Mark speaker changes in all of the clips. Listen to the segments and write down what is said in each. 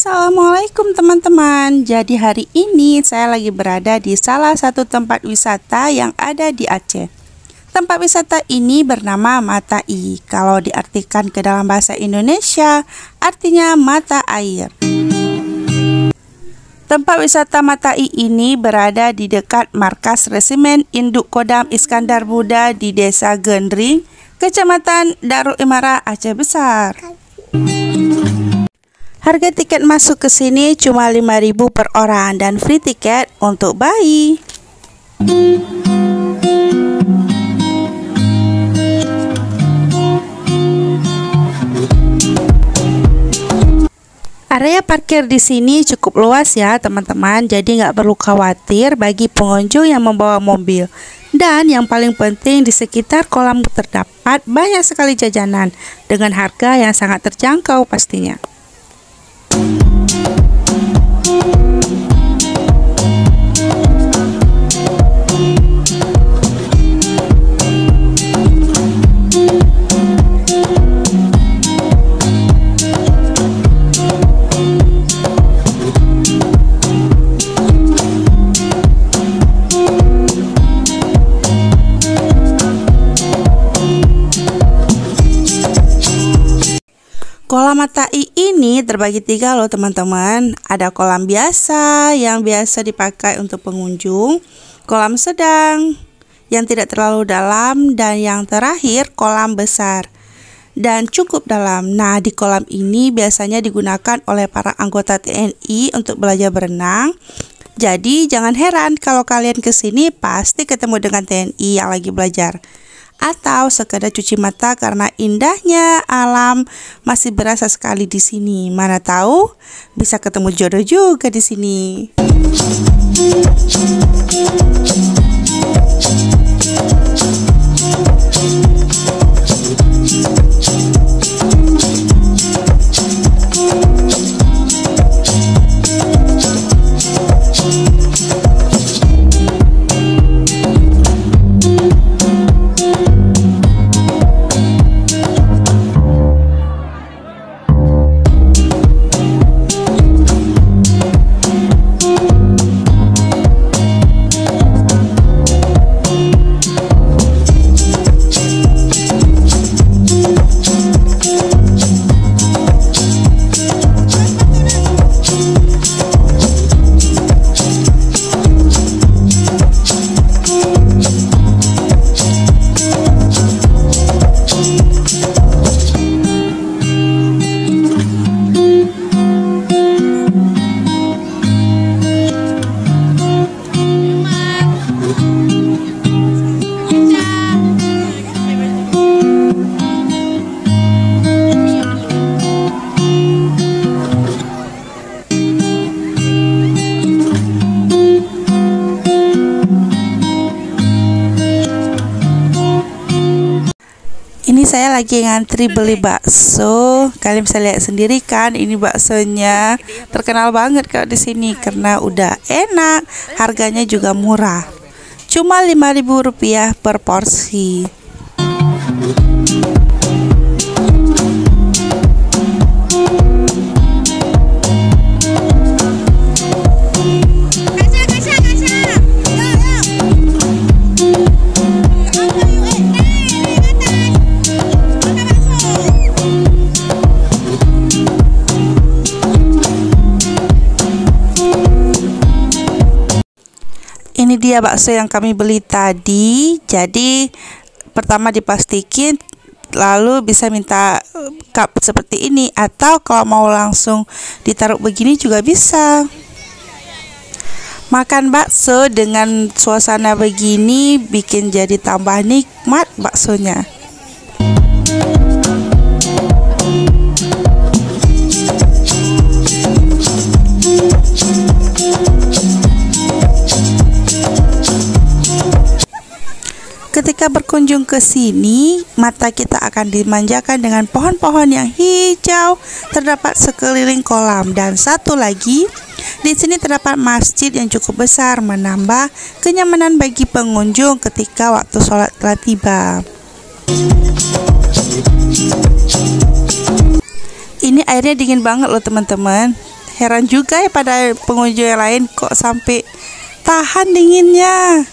Speaker 1: Assalamualaikum teman-teman. Jadi hari ini saya lagi berada di salah satu tempat wisata yang ada di Aceh. Tempat wisata ini bernama Mata I. Kalau diartikan ke dalam bahasa Indonesia, artinya mata air. Tempat wisata Mata I ini berada di dekat markas Resimen Induk Kodam Iskandar Muda di Desa Gendring, Kecamatan Darul Imara, Aceh Besar. Harga tiket masuk ke sini cuma 5.000 per orang dan free tiket untuk bayi. Area parkir di sini cukup luas ya teman-teman, jadi nggak perlu khawatir bagi pengunjung yang membawa mobil. Dan yang paling penting, di sekitar kolam terdapat banyak sekali jajanan dengan harga yang sangat terjangkau pastinya. Kolam Mata I ini terbagi 3 loh teman-teman. Ada kolam biasa yang biasa dipakai untuk pengunjung, kolam sedang yang tidak terlalu dalam, dan yang terakhir kolam besar dan cukup dalam. Nah, di kolam ini biasanya digunakan oleh para anggota TNI untuk belajar berenang. Jadi jangan heran kalau kalian kesini pasti ketemu dengan TNI yang lagi belajar. Atau sekedar cuci mata karena indahnya alam masih berasa sekali di sini. Mana tahu bisa ketemu jodoh juga di sini. Ini saya lagi ngantri beli bakso. Kalian bisa lihat sendiri kan, ini baksonya terkenal banget kalau di sini karena udah enak, harganya juga murah. Cuma Rp5.000 per porsi. Ini dia bakso yang kami beli tadi. Jadi pertama diplastikin, lalu bisa minta cup seperti ini, atau kalau mau langsung ditaruh begini juga bisa. Makan bakso dengan suasana begini bikin jadi tambah nikmat baksonya. Ketika berkunjung ke sini, mata kita akan dimanjakan dengan pohon-pohon yang hijau terdapat sekeliling kolam, dan satu lagi, di sini terdapat masjid yang cukup besar menambah kenyamanan bagi pengunjung ketika waktu sholat telah tiba. Ini airnya dingin banget loh teman-teman. Heran juga ya pada pengunjung yang lain kok sampai tahan dinginnya.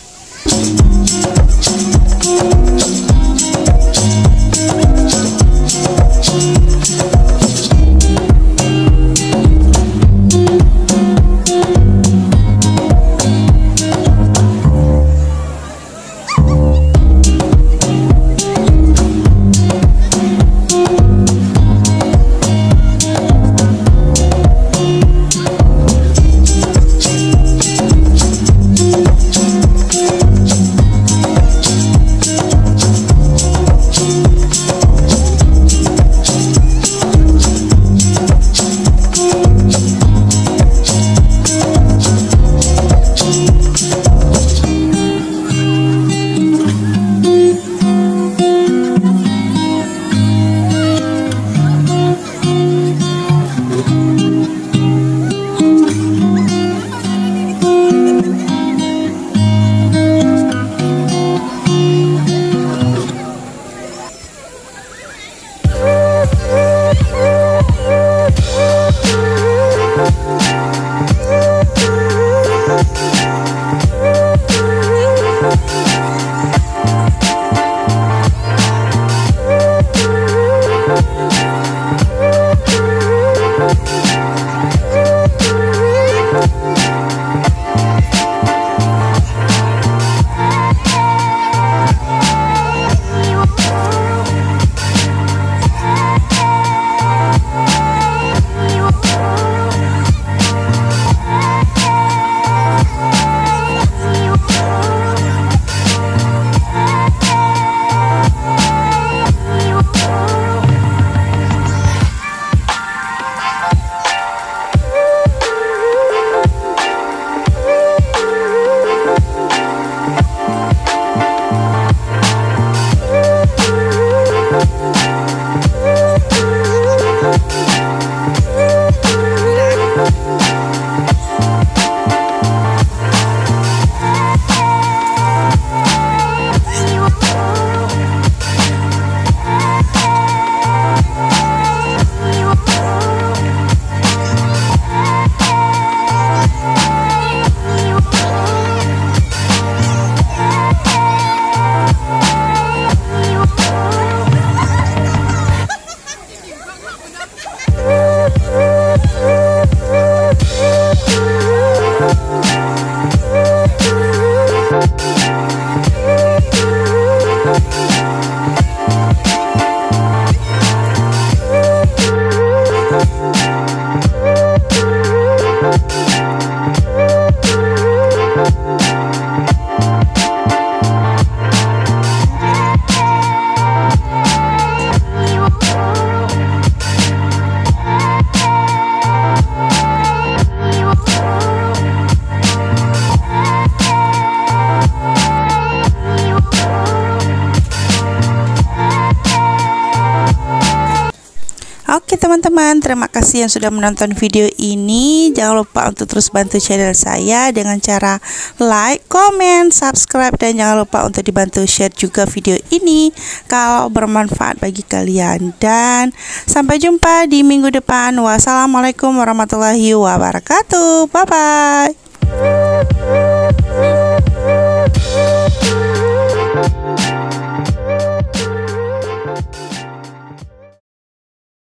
Speaker 1: Oke teman-teman, terima kasih yang sudah menonton video ini. Jangan lupa untuk terus bantu channel saya dengan cara like, comment, subscribe, dan jangan lupa untuk dibantu share juga video ini kalau bermanfaat bagi kalian. Dan sampai jumpa di minggu depan. Wassalamualaikum warahmatullahi wabarakatuh. Bye bye.